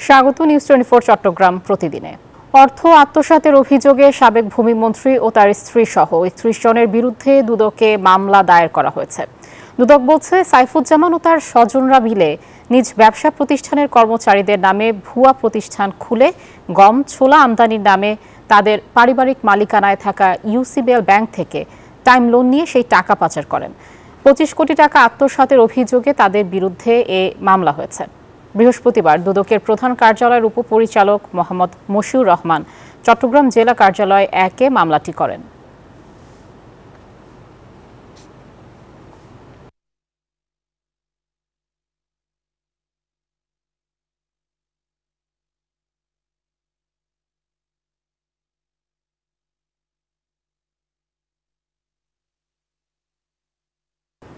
স্বাগত নিউজ 24 চট্টগ্রাম প্রতিদিনে। অর্থ আত্মসাতের অভিযোগে সাবেক ভূমিমন্ত্রী ও তার স্ত্রী সহ ৩১ জনের বিরুদ্ধে দুদকে মামলা দায়ের করা হয়েছে। দুদক বলছে, সাইফুজ্জামান ও তার স্বজনরা মিলে নিজ ব্যবসা প্রতিষ্ঠানের কর্মচারীদের নামে ভুয়া প্রতিষ্ঠান খুলে গম, ছোলা আমদানির নামে তাদের পারিবারিক মালিকানায় থাকা ইউসিবিএল ব্যাংক থেকে টাইম লোন নিয়ে সেই টাকা পাচার করেন। ২৫ কোটি টাকা আত্মসাতের অভিযোগে তাদের বিরুদ্ধে এ মামলা হয়েছে। বৃহস্পতিবার দুদকের প্রধান কার্যালয়ের উপপরিচালক মোহাম্মদ মশিউর রহমান চট্টগ্রাম জেলা কার্যালয় ১-এ মামলাটি করেন।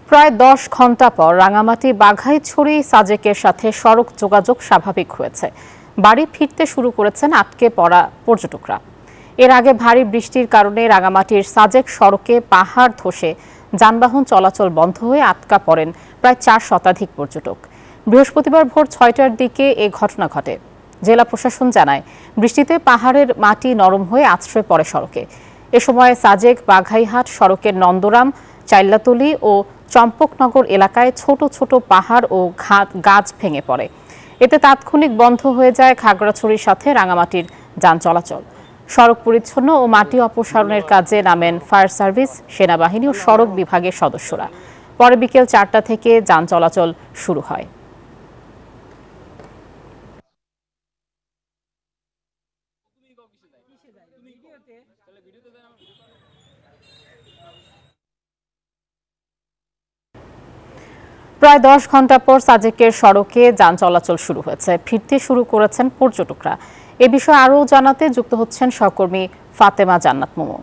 প্রায় ১০ ঘণ্টা পর রাঙামাটি বাঘাইছড়ি সাজেকের সাথে সড়ক যোগাযোগ স্বাভাবিক হয়েছে। বাড়ি ফিরতে শুরু করেছেন আটকে পড়া পর্যটকরা। এর আগে ভারী বৃষ্টির কারণে রাঙামাটির সাজেক সড়কে পাহাড় ধসে যানবাহন চলাচল বন্ধ হয়ে আটকা পড়েন প্রায় ৪ শতাধিক পর্যটক। বৃহস্পতিবার ভোর ৬টার দিকে এ ঘটনা ঘটে। জেলা প্রশাসন জানায়, বৃষ্টিতে পাহাড়ের মাটি নরম হয়ে আছড়ে পড়ে সড়কে। এ সময় সাজেক বাঘাইহাট সড়কের নন্দরাম, চাইল্লাতলি ও চম্পকনগর এলাকায় ছোট ছোট পাহাড় ও গাছ ভেঙে পড়ে। এতে তাৎক্ষণিক বন্ধ হয়ে যায় খাগড়াছড়ির সাথে রাঙামাটির যান চলাচল। সড়ক পরিচ্ছন্ন ও মাটি অপসারণের কাজে নামেন ফায়ার সার্ভিস, সেনাবাহিনী ও সড়ক বিভাগের সদস্যরা। পরে বিকেল ৪টা থেকে যান চলাচল শুরু হয়। প্রায় ১০ ঘণ্টা পর সাজেকের সড়কে যান চলাচল শুরু হয়েছে। ফিরতে শুরু করেছেন পর্যটকরা। এ বিষয়ে আরও জানাতে যুক্ত হচ্ছেন সহকর্মী ফাতেমা জান্নাত মোমো।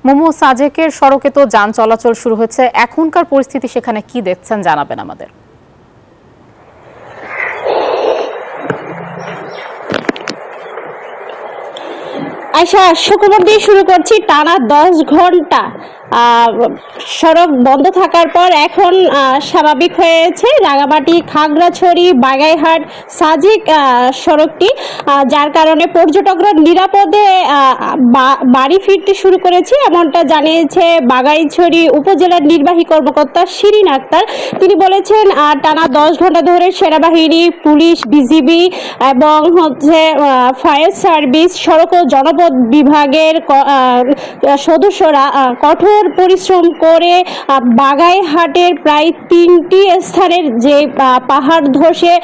মোমো, সাজেকের সড়কে তো যান চলাচল শুরু হয়েছে, এখনকার পরিস্থিতি সেখানে কি দেখছেন জানাবেন আমাদের। আয়শা, শুক্রবার দিয়ে শুরু করছি। টানা ১০ ঘন্টা সড়ক বন্ধ থাকার পর এখন স্বাভাবিক হয়েছে রাঙামাটি খাগড়াছড়ি বাগাইহাট সাজেক সড়কটি, যার কারণে পর্যটকরা নিরাপদে বাড়ি ফিরতে শুরু করেছে, এমনটা জানিয়েছে বাগাইছড়ি উপজেলার নির্বাহী কর্মকর্তা শিরিন আক্তার। তিনি বলেছেন, টানা ১০ ঘন্টা ধরে সেনাবাহিনী, পুলিশ, বিজিবি এবং ফায়ার সার্ভিস, সড়ক ও জনপদ বিভাগের সদস্যরা কঠোর পরিশ্রম করে বাগাইহাটের প্রায় ৩টি স্থানের যে পাহাড় ধসে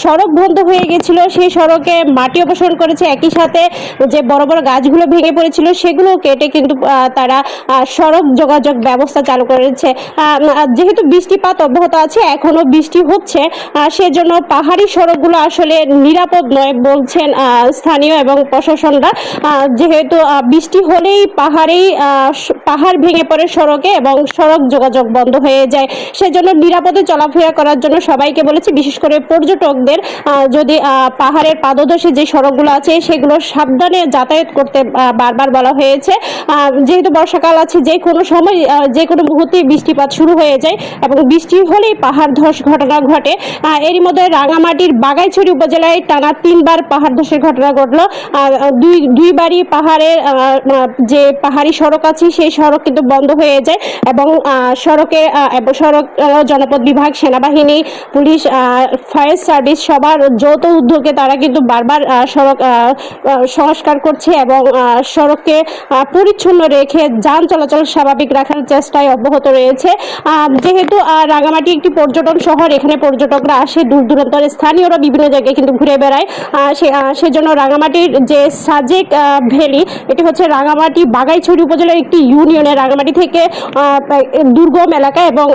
সড়ক বন্ধ হয়ে গেছিল সেই সড়কে মাটি অপসারণ করেছে। একই সাথে যে বড় বড় গাছগুলো ভেঙে পড়েছিল সেগুলো কেটে কিন্তু তারা সড়ক যোগাযোগ ব্যবস্থা চালু করেছে। যেহেতু বৃষ্টিপাত অব্যাহত আছে, এখনো বৃষ্টি হচ্ছে, সেজন্য পাহাড়ি সড়কগুলো আসলে নিরাপদ নয় বলছেন স্থানীয় এবং প্রশাসনরা। যেহেতু বৃষ্টি হলেই পাহাড় ভেঙে পড়ে সড়কে এবং সড়ক যোগাযোগ বন্ধ হয়ে যায়, সেজন্য নিরাপদে চলাফেরা করার জন্য সবাইকে বলেছে, বিশেষ করে পর্যটকদের, যদি পাহাড়ের পাদদেশে যে সড়কগুলো আছে সেগুলো সাবধানে যাতায়াত করতে বারবার বলা হয়েছে। যেহেতু বর্ষাকাল আছে, যে কোনো সময় যে কোনো মুহূর্তে বৃষ্টিপাত শুরু হয়ে যায় এবং বৃষ্টি হলেই পাহাড় ধস ঘটনা ঘটে। এরই মধ্যে রাঙামাটির বাগাইছড়ি উপজেলায় টানা ৩বার পাহাড় ধসের ঘটনা ঘটলো। দুইবারই পাহাড়ের যে পাহাড়ি সড়ক আছে সেই সড়ক কিন্তু বন্ধ হয়ে যায় এবং সড়ক জনপদ বিভাগ, সেনাবাহিনী, পুলিশ, ফায়ার সার্ভিস সবার যৌথ উদ্যোগে তারা কিন্তু বারবার সড়ক সংস্কার করছে এবং সড়ককে পরিচ্ছন্ন রেখে যান চলাচল স্বাভাবিক রাখার চেষ্টায় অব্যাহত রয়েছে। যেহেতু রাঙামাটি একটি পর্যটন শহর, এখানে পর্যটকরা আসে, দূর দূরান্তের স্থানীয়রা বিভিন্ন জায়গায় কিন্তু ঘুরে বেড়ায়। সেজন্য রাঙামাটির যে সাজেক ভ্যালি, এটি হচ্ছে রাঙামাটি বাগাইছড়ি উপজেলার একটি ইউনিয়নে। রাঙামাটি থেকে দুর্গম এলাকা এবং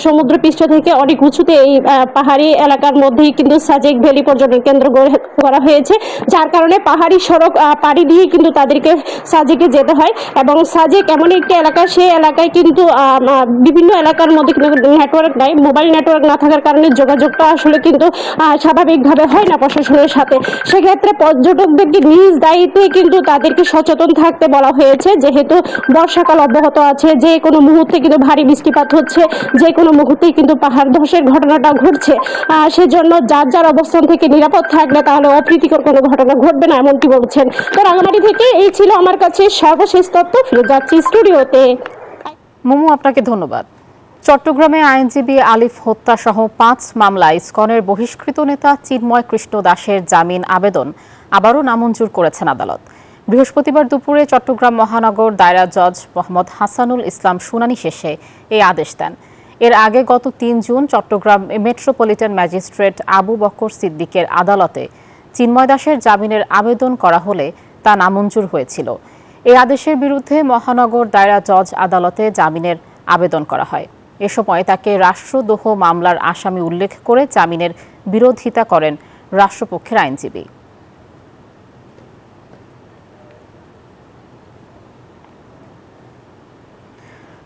সমুদ্রপৃষ্ঠ থেকে অনেক উঁচুতে এই পাহাড়ি এলাকার মধ্যেই কিন্তু সাজেক ভ্যালি পর্যটন কেন্দ্র করা হয়েছে, যার কারণে পাহাড়ি সড়ক পাড়ি দিয়ে কিন্তু তাদেরকে সাজেকে যেতে হয়। এবং সাজেক এমন একটি এলাকা, সেই এলাকায় কিন্তু বিভিন্ন এলাকার মধ্যে কিন্তু নেটওয়ার্ক নাই, মোবাইল নেটওয়ার্ক না থাকার কারণে যোগাযোগটা আসলে কিন্তু স্বাভাবিকভাবে হয় না প্রশাসনের সাথে। সেক্ষেত্রে পর্যটকদেরকে নিজ দায়িত্বে কিন্তু তাদেরকে সচেতন থাকতে বলা হয়েছে, যেহেতু বর্ষাকাল অব্যাহত অব্যাহত আছে। যে কোনো মুহূর্তে কিন্তু ভারী বৃষ্টিপাত হচ্ছে, যে কোনো মুহূর্তেই কিন্তু পাহাড় ধসের ঘটনাটা ঘটছে। সেজন্য যার যার অবস্থান থেকে নিরাপদ থাকলে তাহলে অপ্রীতিকর কোনো ঘটনা ঘটবে না, এমনটি বলছেন। তো রাঙামাটি থেকে এই ছিল আমার কাছে সর্বশেষ তথ্য। ফিরে যাচ্ছি স্টুডিওতে। মোমো, আপনাকে ধন্যবাদ। চট্টগ্রামে আইনজীবী আলিফ হত্যা সহ 5 মামলায় ইসকনের বহিষ্কৃত নেতা চিন্ময় কৃষ্ণ দাসের জামিন আবেদন আবারও নামঞ্জুর করেছেন আদালত। বৃহস্পতিবার দুপুরে চট্টগ্রাম মহানগর দায়রা জজ মোহাম্মদ হাসানুল ইসলাম শুনানি শেষে এই আদেশ দেন। এর আগে গত 3 June Chittagong metropolitan magistrate Abu Bakar সিদ্দিকের আদালতে চিন্ময় দাসের জামিনের আবেদন করা হলে তা নামঞ্জুর হয়েছিল। এই আদেশের বিরুদ্ধে মহানগর দায়রা জজ আদালতে জামিনের আবেদন করা হয়। এ সময় তাকে রাষ্ট্রদ্রোহ মামলার আসামি উল্লেখ করে জামিনের বিরোধিতা করেন রাষ্ট্রপক্ষের আইনজীবী।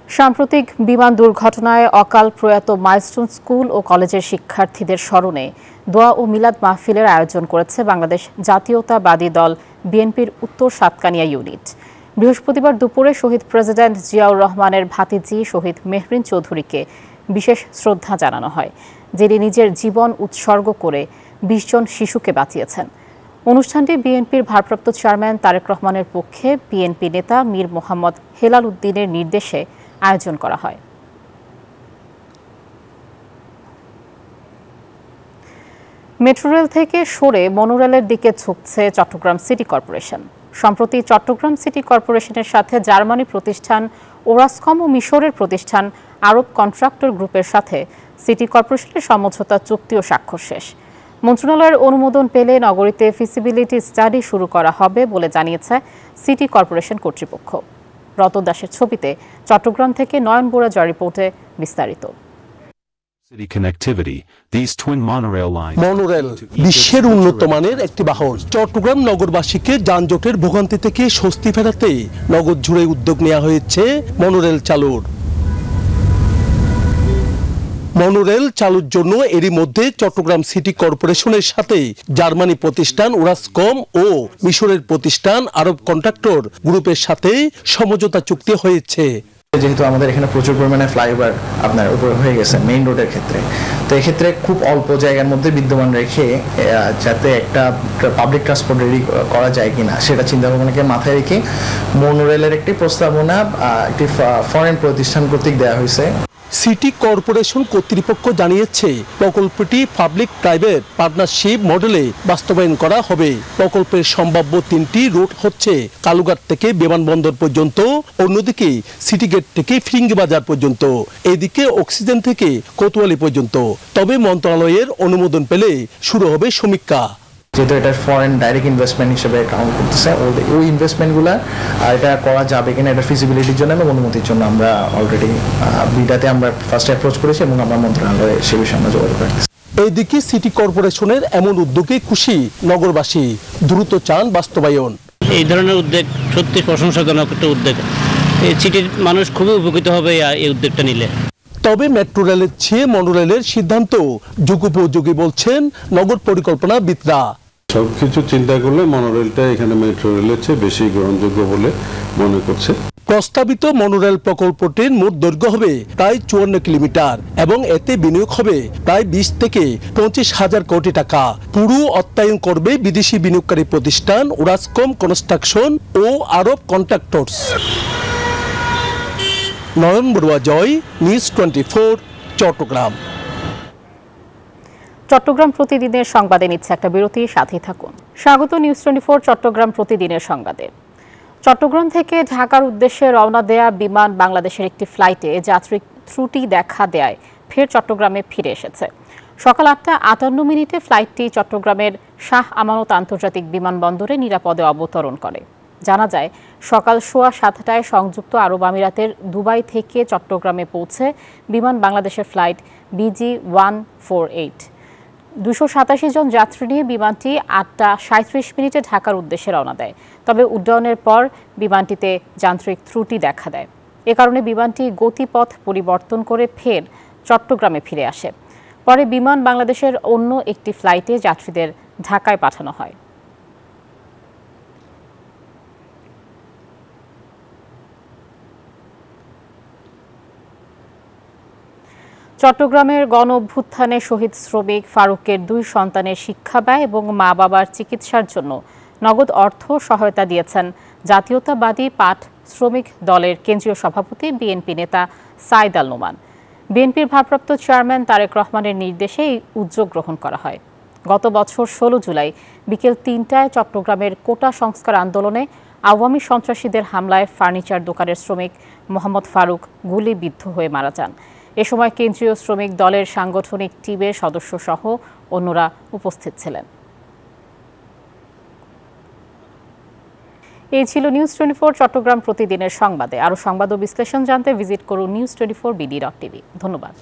সাম্প্রতিক বিমান দুর্ঘটনায় অকাল প্রয়াত মাইলস্টোন স্কুল ও কলেজের শিক্ষার্থীদের স্মরণে দোয়া ও মিলাদ মাহফিলের আয়োজন করেছে বাংলাদেশ জাতীয়তাবাদী দল বিএনপির উত্তর সাতকানিয়া ইউনিট। বৃহস্পতিবার দুপুরে শহীদ প্রেসিডেন্ট জিয়াউর রহমানের ভাতিজি শহীদ মেহরিন চৌধুরীকে বিশেষ শ্রদ্ধা জানানো হয়, যিনি নিজের জীবন উৎসর্গ করে 20 জন শিশুকে বাঁচিয়েছেন। অনুষ্ঠানটি বিএনপির ভারপ্রাপ্ত চেয়ারম্যান তারেক রহমানের পক্ষে বিএনপি নেতা মীর মোহাম্মদ হেলাল উদ্দিনের নির্দেশে আয়োজন করা হয়। মেট্রো রেল থেকে সরে মনোরেলের দিকে ঝুঁকছে চট্টগ্রাম সিটি কর্পোরেশন। সম্প্রতি চট্টগ্রাম সিটি কর্পোরেশনের সাথে জার্মানি প্রতিষ্ঠান ওরাসকম ও মিশরের প্রতিষ্ঠান আরব কন্ট্রাক্টর গ্রুপের সাথে সিটি কর্পোরেশনের সমঝোতা চুক্তিও স্বাক্ষর শেষ। মন্ত্রণালয়ের অনুমোদন পেলে নগরীতে ফিজিবিলিটি স্টাডি শুরু করা হবে বলে জানিয়েছে সিটি কর্পোরেশন কর্তৃপক্ষ। রতন দাসের ছবিতে চট্টগ্রাম থেকে নয়ন বোরা জয় রিপোর্টে বিস্তারিত। মনোরেল বিশ্বের উন্নত মানের একটি বাহন। চট্টগ্রাম নগরবাসীকে যানজটের ভোগান্তি থেকে স্বস্তি ফেরাতে নগর জুড়ে উদ্যোগ নেওয়া হয়েছে মনোরেল চালুর। মনোরেল চালুর জন্য এরই মধ্যে চট্টগ্রাম সিটি কর্পোরেশনের সাথে জার্মানি প্রতিষ্ঠান ওরাসকম ও মিশরের প্রতিষ্ঠান আরব কন্ট্রাক্টর গ্রুপের সাথে সমঝোতা চুক্তি হয়েছে। যেহেতু আমাদের এখানে প্রচুর পরিমাণে ফ্লাইওভার আপনার উপর হয়ে গেছে মেইন রোডের ক্ষেত্রে, তো এক্ষেত্রে খুব অল্প জায়গার মধ্যে বিদ্যমান রেখে যাতে একটা পাবলিক ট্রান্সপোর্ট রেডি করা যায় কিনা সেটা চিন্তা ভাবনাকে মাথায় রেখে মনোরেলের একটি প্রস্তাবনা একটি ফরেন প্রতিষ্ঠান কর্তৃক দেওয়া হয়েছে। সিটি কর্পোরেশন কর্তৃপক্ষ জানিয়েছে প্রকল্পটি পাবলিক প্রাইভেট পার্টনারশিপ মডেলে বাস্তবায়ন করা হবে। প্রকল্পের সম্ভাব্য 3টি রুট হচ্ছে কালুঘাট থেকে বিমানবন্দর পর্যন্ত, অন্যদিকে সিটি গেট থেকে ফিরিঙ্গি বাজার পর্যন্ত, এদিকে অক্সিজেন থেকে কোতোয়ালি পর্যন্ত। তবে মন্ত্রণালয়ের অনুমোদন পেলে শুরু হবে সমীক্ষা। যেহেতু এটা ফরেন ডাইরেক্ট ইনভেস্টমেন্ট হিসেবে কাউন্ট করতেছে, ওই ইনভেস্টমেন্টগুলো এটা করা যাবে কিনা এটা ফিজিবিলিটির জন্য এবং অনুমতির জন্য আমরা অলরেডি বিটাতে আমরা ফার্স্ট অ্যাপ্রোচ করেছি এবং আমরা মন্ত্রণালয়ে সে বিষয়ে আমরা যোগাযোগ করতেছি। এইদিকে সিটি কর্পোরেশনের এমন উদ্যোগে খুশি নগরবাসী, দ্রুত চান বাস্তবায়ন। এই ধরনের উদ্যোগ সত্যি প্রশংসাজনক একটা উদ্যোগ। এই সিটির মানুষ খুবই উপকৃত হবে এই উদ্যোগটা নিলে। তবে মেট্রো রেলের চেয়ে মনোরেলের সিদ্ধান্ত যুগোপযোগী বলছেন নগর পরিকল্পনাবিদরা। সবকিছু চিন্তা করলে মনোরেলটা এখানে মেট্রো রেলের চেয়ে বেশি গ্রহণযোগ্য বলে মনে করছে। প্রস্তাবিত মনোরেল প্রকল্পটির মোট দৈর্ঘ্য হবে প্রায় 54 কিলোমিটার এবং এতে বিনিয়োগ হবে প্রায় 20 থেকে 25,000 কোটি টাকা। পুরো অর্থায়ন করবে বিদেশি বিনিয়োগকারী প্রতিষ্ঠান ওরাসকম কনস্ট্রাকশন ও আরব কন্ট্রাক্টরস। নয়ন বড়ুয়া জয়, নিউজ 24, চট্টগ্রাম। চট্টগ্রাম প্রতিদিনের সংবাদে নিচ্ছে একটা বিরতি, সাথে থাকুন। স্বাগত নিউজ 24 চট্টগ্রাম প্রতিদিনের সংবাদে। চট্টগ্রাম থেকে ঢাকার উদ্দেশ্যে রওনা দেয়া বিমান বাংলাদেশের একটি ফ্লাইটে যাত্রী ত্রুটি দেখা দেয় ফের চট্টগ্রামে ফিরে এসেছে। সকাল 8:58 ফ্লাইটটি চট্টগ্রামের শাহ আমানত আন্তর্জাতিক বিমানবন্দরে নিরাপদে অবতরণ করে। জানা যায় সকাল 7:15টায় সংযুক্ত আরব আমিরাতের দুবাই থেকে চট্টগ্রামে পৌঁছে বিমান বাংলাদেশের ফ্লাইট BG148। 287 জন যাত্রী নিয়ে বিমানটি 8:37 ঢাকার উদ্দেশ্যে রওনা দেয়। তবে উড্ডয়নের পর বিমানটিতে যান্ত্রিক ত্রুটি দেখা দেয়। এ কারণে বিমানটি গতিপথ পরিবর্তন করে ফের চট্টগ্রামে ফিরে আসে। পরে বিমান বাংলাদেশের অন্য একটি ফ্লাইটে যাত্রীদের ঢাকায় পাঠানো হয়। চট্টগ্রামের গণ অভ্যুত্থানে শহীদ শ্রমিক ফারুকের 2 সন্তানের শিক্ষা ব্যয় এবং মা বাবার চিকিৎসার জন্য নগদ অর্থ সহায়তা দিয়েছেন জাতীয়তাবাদী পাট শ্রমিক দলের কেন্দ্রীয় সভাপতি বিএনপি নেতা সাইদ আল নোমান। বিএনপির ভারপ্রাপ্ত চেয়ারম্যান তারেক রহমানের নির্দেশে এই উদ্যোগ গ্রহণ করা হয়। গত বছর 16 জুলাই বিকেল 3টায় চট্টগ্রামের কোটা সংস্কার আন্দোলনে আওয়ামী সন্ত্রাসীদের হামলায় ফার্নিচার দোকানের শ্রমিক মোহাম্মদ ফারুক গুলিবিদ্ধ হয়ে মারা যান। এ সময় কেন্দ্রীয় শ্রমিক দলের সাংগঠনিক টিমের সদস্যসহ অন্যরা উপস্থিত ছিলেন। এই ছিল নিউজ 24 চট্টগ্রাম প্রতিদিনের সংবাদে। আরও সংবাদ ও বিশ্লেষণ জানতে ভিজিট করুন news24bd.tv। ধন্যবাদ।